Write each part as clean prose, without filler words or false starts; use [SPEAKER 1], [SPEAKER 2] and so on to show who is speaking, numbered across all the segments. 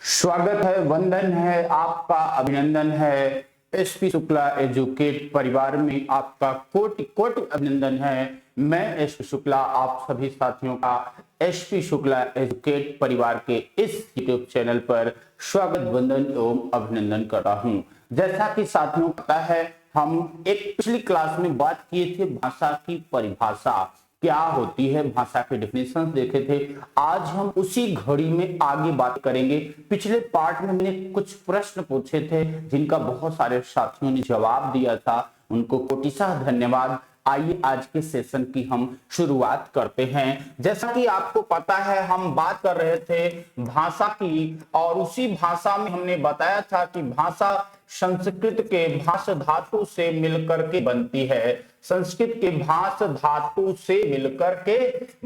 [SPEAKER 1] स्वागत है, वंदन है, आपका अभिनंदन है। एसपी शुक्ला एजुकेट परिवार में आपका कोटि कोटि अभिनंदन है। मैं एसपी शुक्ला आप सभी साथियों का एसपी शुक्ला एजुकेट परिवार के इस यूट्यूब चैनल पर स्वागत, वंदन एवं अभिनंदन करता हूं। जैसा कि साथियों को पता है, हम एक पिछली क्लास में बात किए थे भाषा की परिभाषा क्या होती है, भाषा के डेफिनेशन देखे थे। आज हम उसी घड़ी में आगे बात करेंगे। पिछले पार्ट में मैंने कुछ प्रश्न पूछे थे जिनका बहुत सारे साथियों ने जवाब दिया था, उनको कोटिशः धन्यवाद। आइए आज के सेशन की हम शुरुआत करते हैं। जैसा कि आपको पता है, हम बात कर रहे थे भाषा की और उसी भाषा में हमने बताया था कि भाषा संस्कृत के भाष धातु से मिलकर के बनती है। संस्कृत के भाष धातु से मिलकर के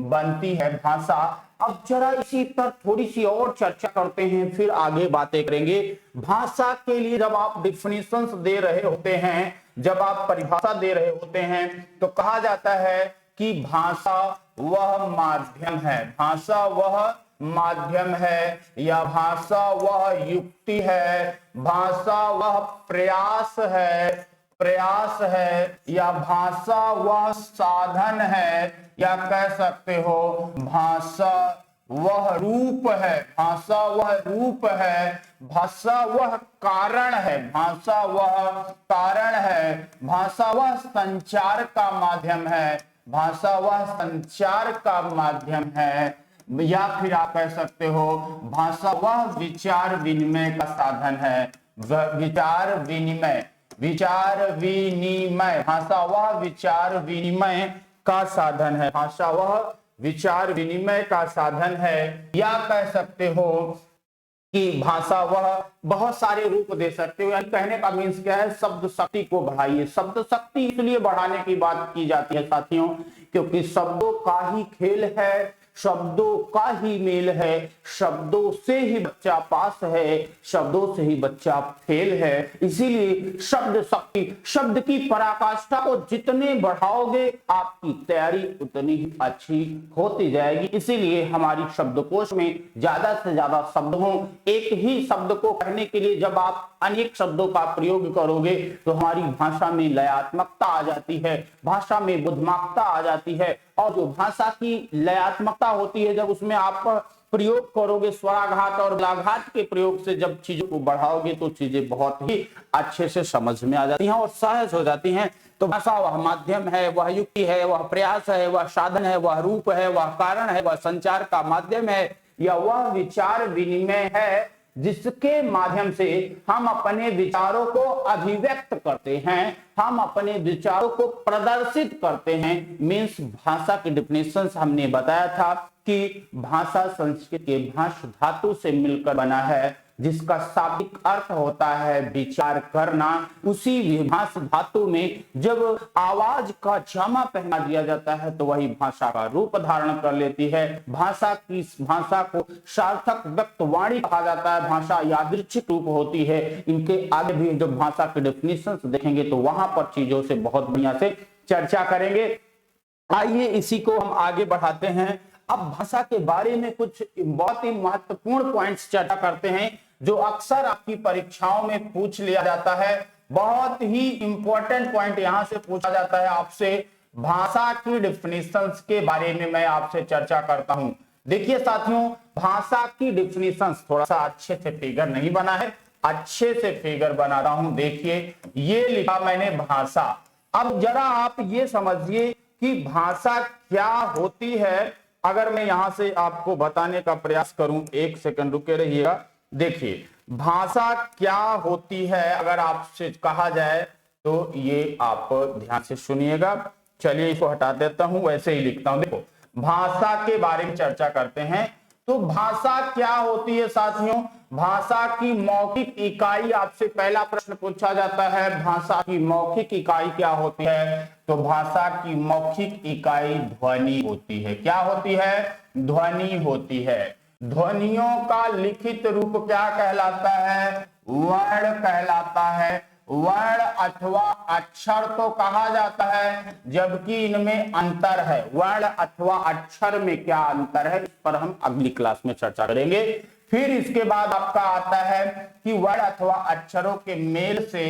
[SPEAKER 1] बनती है भाषा। अब जरा इसी पर थोड़ी सी और चर्चा करते हैं, फिर आगे बातें करेंगे। भाषा के लिए जब आप डिफिनेशंस दे रहे होते हैं, जब आप परिभाषा दे रहे होते हैं, तो कहा जाता है कि भाषा वह माध्यम है, भाषा वह माध्यम है, या भाषा वह युक्ति है, भाषा वह प्रयास है, या भाषा वह साधन है, या कह सकते हो भाषा वह रूप है, भाषा वह रूप है, भाषा वह कारण है, भाषा वह कारण है, भाषा वह संचार का माध्यम है, भाषा वह संचार का माध्यम है, या फिर आप कह सकते हो भाषा वह विचार विनिमय का साधन है। विचार विनिमय, भाषा वह विचार विनिमय का साधन है, भाषा वह विचार विनिमय का साधन है। या कह सकते हो कि भाषा वह बहुत सारे रूप दे सकते हो। यानी कहने का मीन्स क्या है, शब्द शक्ति को बढ़ाइए। शब्द शक्ति इसलिए बढ़ाने की बात की जाती है साथियों, क्योंकि शब्दों का ही खेल है, शब्दों का ही मेल है, शब्दों से ही बच्चा पास है, शब्दों से ही बच्चा फेल है। इसीलिए शब्द शक्ति, शब्द की पराकाष्ठा को जितने बढ़ाओगे आपकी तैयारी उतनी ही अच्छी होती जाएगी। इसीलिए हमारी शब्दकोश में ज्यादा से ज्यादा शब्द हों। एक ही शब्द को कहने के लिए जब आप अनेक शब्दों का प्रयोग करोगे तो हमारी भाषा में लयात्मकता आ जाती है, भाषा में बुद्धिमत्ता आ जाती है। और जो भाषा की लयात्मकता होती है, जब उसमें आप प्रयोग करोगे स्वराघात और लाघात के प्रयोग से जब चीजों को बढ़ाओगे तो चीजें बहुत ही अच्छे से समझ में आ जाती हैं और सहज हो जाती हैं। तो भाषा वह माध्यम है, वह युक्ति है, वह प्रयास है, वह साधन है, वह रूप है, वह कारण है, वह संचार का माध्यम है, या वह विचार विनिमय है जिसके माध्यम से हम अपने विचारों को अभिव्यक्त करते हैं, हम अपने विचारों को प्रदर्शित करते हैं। मीन्स भाषा के डेफिनेशन हमने बताया था कि भाषा संस्कृत के भाष धातु से मिलकर बना है, जिसका शाब्दिक अर्थ होता है विचार करना। उसी भाष धातु में जब आवाज का जामा पहना दिया जाता है तो वही भाषा का रूप धारण कर लेती है। भाषा को सार्थक व्यक्तवाणी कहा जाता है, भाषा यादृच्छिक रूप होती है। इनके आगे भी जब भाषा के डेफिनेशन देखेंगे तो वहां पर चीजों से बहुत बढ़िया से चर्चा करेंगे। आइए इसी को हम आगे बढ़ाते हैं। अब भाषा के बारे में कुछ बहुत ही महत्वपूर्ण पॉइंट्स चर्चा करते हैं जो अक्सर आपकी परीक्षाओं में पूछ लिया जाता है। बहुत ही इंपॉर्टेंट पॉइंट यहां से पूछा जाता है आपसे। भाषा की डेफिनेशंस के बारे में मैं आपसे चर्चा करता हूं। देखिए साथियों, भाषा की डेफिनेशंस, थोड़ा सा अच्छे से फिगर नहीं बना है, अच्छे से फिगर बना रहा हूं। देखिए ये लिखा मैंने भाषा। अब जरा आप ये समझिए कि भाषा क्या होती है। अगर मैं यहां से आपको बताने का प्रयास करूं, एक सेकंड रुके रहिएगा। देखिए भाषा क्या होती है अगर आपसे कहा जाए तो ये आप ध्यान से सुनिएगा। चलिए इसको हटा देता हूं, वैसे ही लिखता हूं। देखो भाषा के बारे में चर्चा करते हैं। तो भाषा क्या होती है साथियों? भाषा की मौखिक इकाई, आपसे पहला प्रश्न पूछा जाता है, भाषा की मौखिक इकाई क्या होती है? तो भाषा की मौखिक इकाई ध्वनि होती है। क्या होती है? ध्वनि होती है। ध्वनियों का लिखित रूप क्या कहलाता है? वर्ण कहलाता है। वर्ण अथवा अक्षर तो कहा जाता है, जबकि इनमें अंतर है। वर्ण अथवा अक्षर में क्या अंतर है, इस पर हम अगली क्लास में चर्चा करेंगे। फिर इसके बाद आपका आता है कि वर्ण अथवा अक्षरों के मेल से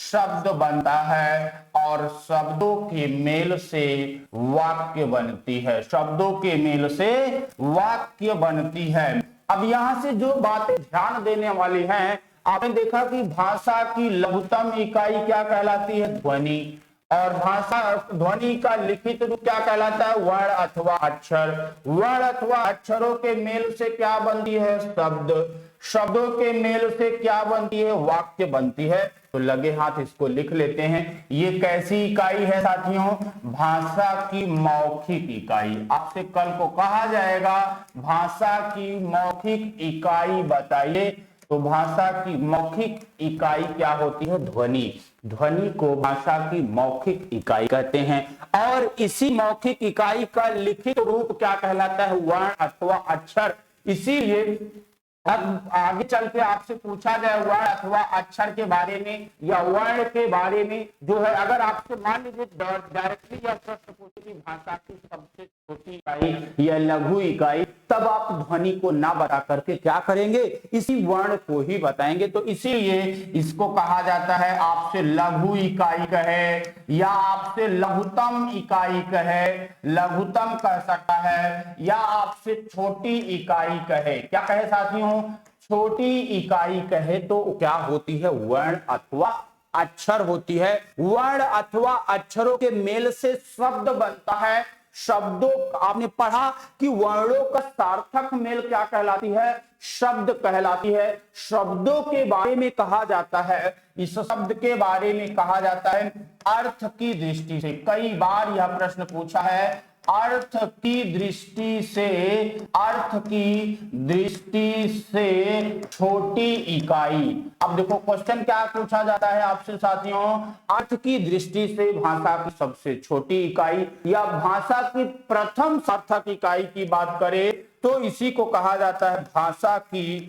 [SPEAKER 1] शब्द बनता है और शब्दों के मेल से वाक्य बनती है, शब्दों के मेल से वाक्य बनती है। अब यहां से जो बातें ध्यान देने वाली हैं, आपने देखा कि भाषा की लघुतम इकाई क्या कहलाती है? ध्वनि। और भाषा ध्वनि का लिखित रूप क्या कहलाता है? वर्ण अथवा अक्षर। वर्ण अथवा अक्षरों के मेल से क्या बनती है? शब्द। शब्दों के मेल से क्या बनती है? वाक्य बनती है। तो लगे हाथ इसको लिख लेते हैं। ये कैसी इकाई है साथियों? भाषा की मौखिक इकाई। आपसे कल को कहा जाएगा भाषा की मौखिक इकाई बताइए, तो भाषा की मौखिक इकाई क्या होती है? ध्वनि। ध्वनि को भाषा की मौखिक इकाई कहते हैं। और इसी मौखिक इकाई का लिखित रूप क्या कहलाता है? वर्ण अथवा अक्षर। इसीलिए अब आगे चल के आपसे पूछा जाए वर्ण अथवा अक्षर के बारे में या वर्ण के बारे में, जो है अगर आपसे मान लीजिए डायरेक्टली या प्रश्न पूछे कि भाषा की सबसे छोटी इकाई या लघु इकाई, तब आप ध्वनि को ना बता करके क्या करेंगे? इसी वर्ण को ही बताएंगे। तो इसीलिए इसको कहा जाता है, आपसे लघु इकाई कहे या आपसे लघुतम इकाई कहे, लघुतम कह सकता है, या आपसे छोटी इकाई कहे। क्या कहे साथियों? छोटी इकाई कहे तो क्या होती है? वर्ण अथवा अक्षर होती है। वर्ण अथवा अक्षरों के मेल से शब्द बनता है। शब्दों, आपने पढ़ा कि वर्णों का सार्थक मेल क्या कहलाती है? शब्द कहलाती है। शब्दों के बारे में कहा जाता है, इस शब्द के बारे में कहा जाता है अर्थ की दृष्टि से। कई बार यह प्रश्न पूछा है, अर्थ की दृष्टि से, अर्थ की दृष्टि से छोटी इकाई। अब देखो क्वेश्चन क्या पूछा जाता है आपसे साथियों? अर्थ की दृष्टि से भाषा की सबसे छोटी इकाई या भाषा की प्रथम सार्थक इकाई की बात करें तो इसी को कहा जाता है भाषा की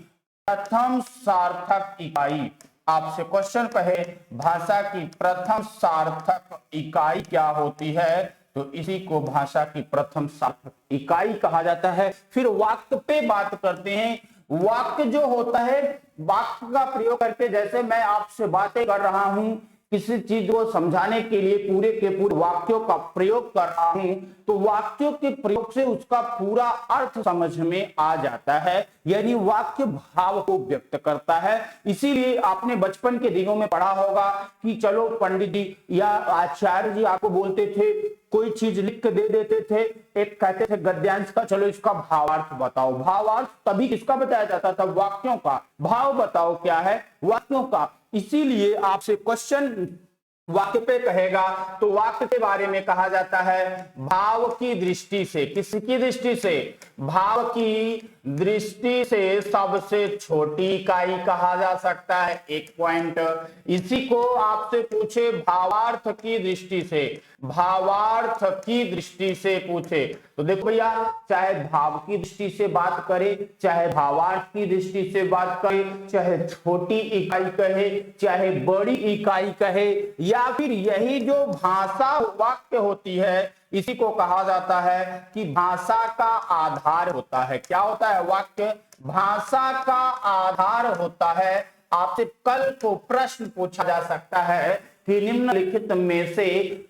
[SPEAKER 1] प्रथम सार्थक इकाई। आपसे क्वेश्चन कहे भाषा की प्रथम सार्थक इकाई क्या होती है, तो इसी को भाषा की प्रथम सार्थक इकाई कहा जाता है। फिर वाक्य पे बात करते हैं। वाक्य जो होता है, वाक्य का प्रयोग करके, जैसे मैं आपसे बातें कर रहा हूं, किसी चीज को समझाने के लिए पूरे के पूरे वाक्यों का प्रयोग कर रहा हूं, तो वाक्यों के प्रयोग से उसका पूरा अर्थ समझ में आ जाता है, यानी वाक्य भाव को व्यक्त करता है। इसीलिए आपने बचपन के दिनों में पढ़ा होगा कि चलो पंडित जी या आचार्य जी आपको बोलते थे, कोई चीज लिख के दे देते थे, एक कहते थे गद्यांश का, चलो इसका भावार्थ बताओ। भावार्थ तभी किसका बताया जाता था? वाक्यों का। भाव बताओ क्या है? वाक्यों का। इसीलिए आपसे क्वेश्चन वाक्य पे कहेगा तो वाक्य के बारे में कहा जाता है भाव की दृष्टि से। किसकी दृष्टि से? भाव की दृष्टि से सबसे छोटी इकाई कहा जा सकता है। एक पॉइंट। इसी को आपसे पूछे भावार्थ की दृष्टि से, भावार्थ की दृष्टि से पूछे तो देखो भैया, चाहे भाव की दृष्टि से बात करे, चाहे भावार्थ की दृष्टि से बात करे, चाहे छोटी इकाई कहे, चाहे बड़ी इकाई कहे, या फिर यही जो भाषा वाक्य होती है, इसी को कहा जाता है कि भाषा का आधार होता है। क्या होता है? वाक्य भाषा का आधार होता है। आपसे कल को प्रश्न पूछा जा सकता है कि निम्नलिखित में से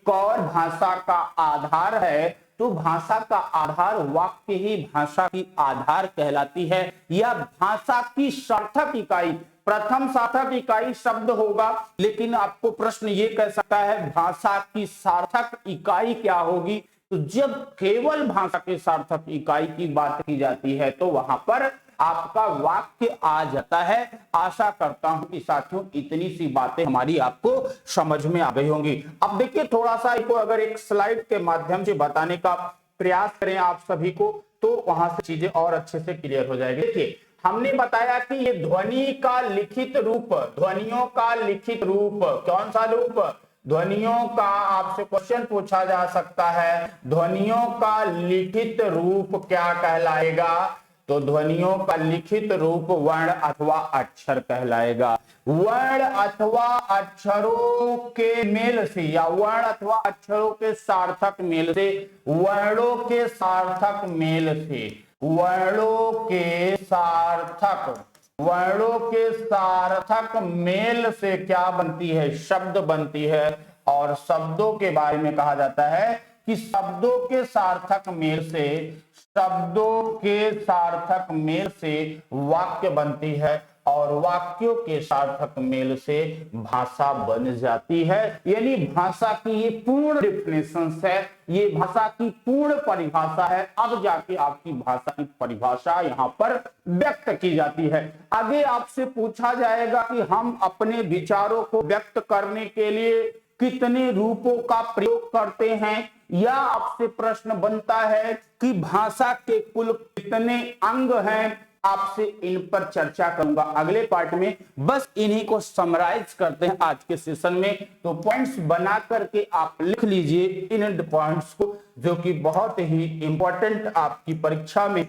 [SPEAKER 1] कौन भाषा का आधार है, तो भाषा का आधार वाक्य ही भाषा की आधार कहलाती है, या भाषा की सार्थक इकाई। प्रथम सार्थक इकाई शब्द होगा, लेकिन आपको प्रश्न ये कह सकता है भाषा की सार्थक इकाई क्या होगी, तो जब केवल भाषा की सार्थक इकाई की बात की जाती है तो वहां पर आपका वाक्य आ जाता है। आशा करता हूं कि साथियों इतनी सी बातें हमारी आपको समझ में आ गई होंगी। अब देखिए थोड़ा सा इसको अगर एक स्लाइड के माध्यम से बताने का प्रयास करें आप सभी को, तो वहां से चीजें और अच्छे से क्लियर हो जाएगी। देखिए हमने बताया कि ये ध्वनि का लिखित रूप, ध्वनियों का लिखित रूप, कौन सा रूप? ध्वनियों का। आपसे क्वेश्चन पूछा जा सकता है ध्वनियों का लिखित रूप क्या कहलाएगा, तो ध्वनियों का लिखित रूप वर्ण अथवा अक्षर कहलाएगा। वर्ण अथवा अक्षरों के मेल से या वर्ण अथवा अक्षरों के सार्थक मेल से, वर्णों के सार्थक मेल से, वर्णों के सार्थक, वर्णों के सार्थक मेल से क्या बनती है, शब्द बनती है। और शब्दों के बारे में कहा जाता है कि शब्दों के सार्थक मेल से, शब्दों के सार्थक मेल से वाक्य बनती है और वाक्यों के सार्थक मेल से भाषा बन जाती है। यानी भाषा की ये पूर्ण डिफिनेशन है, ये भाषा की पूर्ण परिभाषा है। अब जाके आपकी भाषा की परिभाषा यहाँ पर व्यक्त की जाती है। आगे आपसे पूछा जाएगा कि हम अपने विचारों को व्यक्त करने के लिए कितने रूपों का प्रयोग करते हैं, या आपसे प्रश्न बनता है कि भाषा के कुल कितने अंग हैं। आपसे इन पर चर्चा करूंगा अगले पार्ट में। बस इन्हीं को समराइज करते हैं आज के सेशन में। तो पॉइंट्स बना करके आप लिख लीजिए इन पॉइंट्स को, जो कि बहुत ही इंपॉर्टेंट आपकी परीक्षा में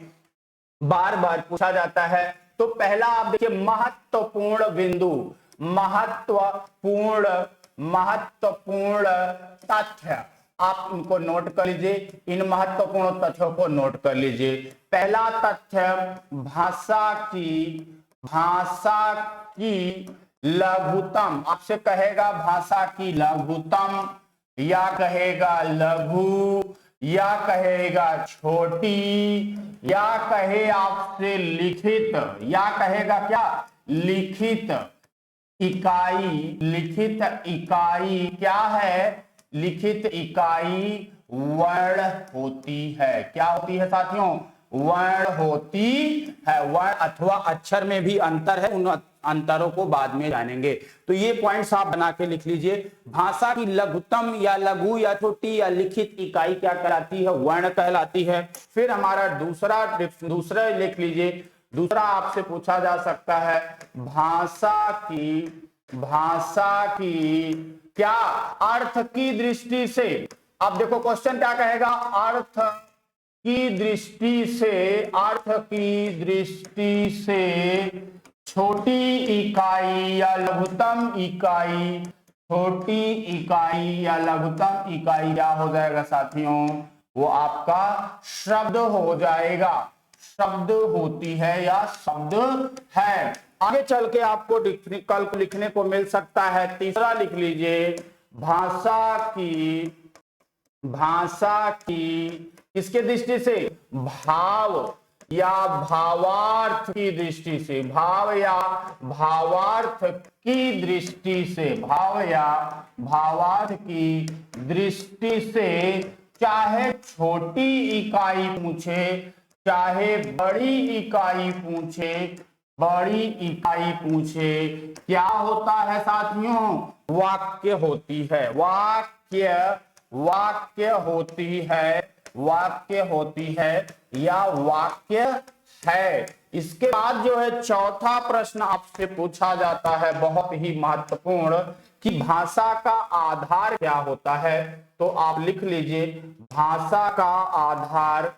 [SPEAKER 1] बार बार पूछा जाता है। तो पहला आप देखिए, महत्वपूर्ण बिंदु, महत्वपूर्ण तथ्य, आप इनको नोट कर लीजिए, इन महत्वपूर्ण तथ्यों को नोट कर लीजिए। पहला तथ्य, भाषा की लघुतम, आपसे कहेगा भाषा की लघुतम, या कहेगा लघु, या कहेगा छोटी, या कहे आपसे लिखित, या कहेगा क्या, लिखित इकाई। लिखित इकाई क्या है, लिखित इकाई वर्ण होती है। क्या होती है साथियों, वर्ण होती है। वर्ण अथवा अक्षर में भी अंतर है, उन अंतरों को बाद में जानेंगे। तो ये पॉइंट्स आप बना के लिख लीजिए। भाषा की लघुतम या लघु या छोटी या लिखित इकाई क्या कहलाती है, वर्ण कहलाती है। फिर हमारा दूसरा लिख लीजिए। दूसरा आपसे पूछा जा सकता है, भाषा की क्या अर्थ की दृष्टि से, अब देखो क्वेश्चन क्या कहेगा, अर्थ की दृष्टि से छोटी इकाई या लघुतम इकाई, छोटी इकाई या लघुतम इकाई क्या हो जाएगा साथियों, वो आपका शब्द हो जाएगा। शब्द होती है या शब्द है। आगे चल के आपको कल लिखने को मिल सकता है। तीसरा लिख लीजिए, भाषा की किसके दृष्टि से, भाव या भावार्थ की दृष्टि से, भाव या भावार्थ की दृष्टि से, भाव या भावार्थ की दृष्टि से, चाहे छोटी इकाई पूछे चाहे बड़ी इकाई पूछे, क्या होता है साथियों, वाक्य होती है। वाक्य होती है या वाक्य है। इसके बाद जो है चौथा प्रश्न आपसे पूछा जाता है, बहुत ही महत्वपूर्ण, कि भाषा का आधार क्या होता है। तो आप लिख लीजिए, भाषा का आधार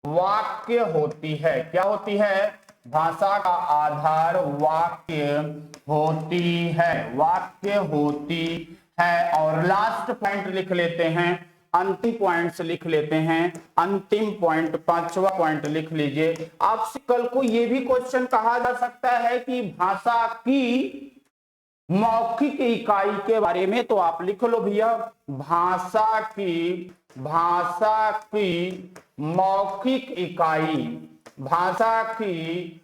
[SPEAKER 1] वाक्य होती है। क्या होती है, भाषा का आधार वाक्य होती है। और लास्ट पॉइंट लिख लेते हैं, अंतिम पॉइंट्स लिख लेते हैं। अंतिम पॉइंट, पांचवा पॉइंट लिख लीजिए। आपसे कल को यह भी क्वेश्चन कहा जा सकता है कि भाषा की मौखिक इकाई के बारे में, तो आप लिख लो भैया, भाषा की मौखिक इकाई, भाषा की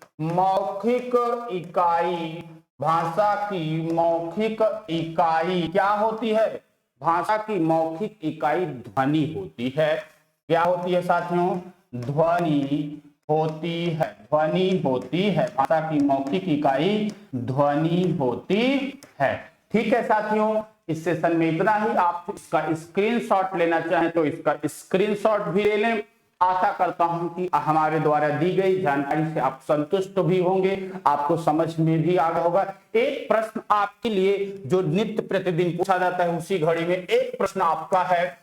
[SPEAKER 1] मौखिक इकाई क्या होती है, भाषा की मौखिक इकाई ध्वनि होती है। क्या होती है साथियों, ध्वनि होती है। भाषा की मौखिक इकाई ध्वनि होती है। ठीक है साथियों, इस सेशन में इतना ही। आप इसका स्क्रीनशॉट लेना चाहें तो इसका स्क्रीनशॉट भी ले लें। आशा करता हूं कि हमारे द्वारा दी गई जानकारी से आप संतुष्ट भी होंगे, आपको समझ में भी आ गया होगा। एक प्रश्न आपके लिए जो नित्य प्रतिदिन पूछा जाता है, उसी घड़ी में एक प्रश्न आपका है,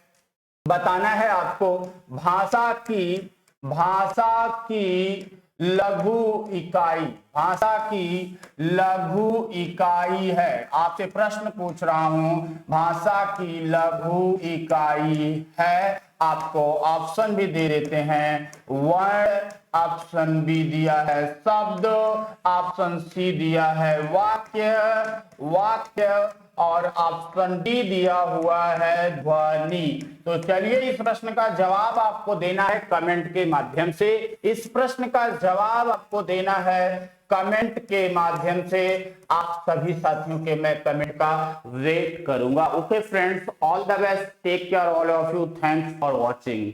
[SPEAKER 1] बताना है आपको भाषा की लघु इकाई, भाषा की लघु इकाई है। आपसे प्रश्न पूछ रहा हूं, भाषा की लघु इकाई है। आपको ऑप्शन भी दे देते हैं, वर्ण ऑप्शन बी दिया है, शब्द ऑप्शन सी दिया है, वाक्य और ऑप्शन डी दिया हुआ है ध्वनि। तो चलिए इस प्रश्न का जवाब आपको देना है कमेंट के माध्यम से। इस प्रश्न का जवाब आपको देना है कमेंट के माध्यम से। आप सभी साथियों के मैं कमेंट का वेट करूंगा। Okay friends, all the best, take care all of you, thanks for watching.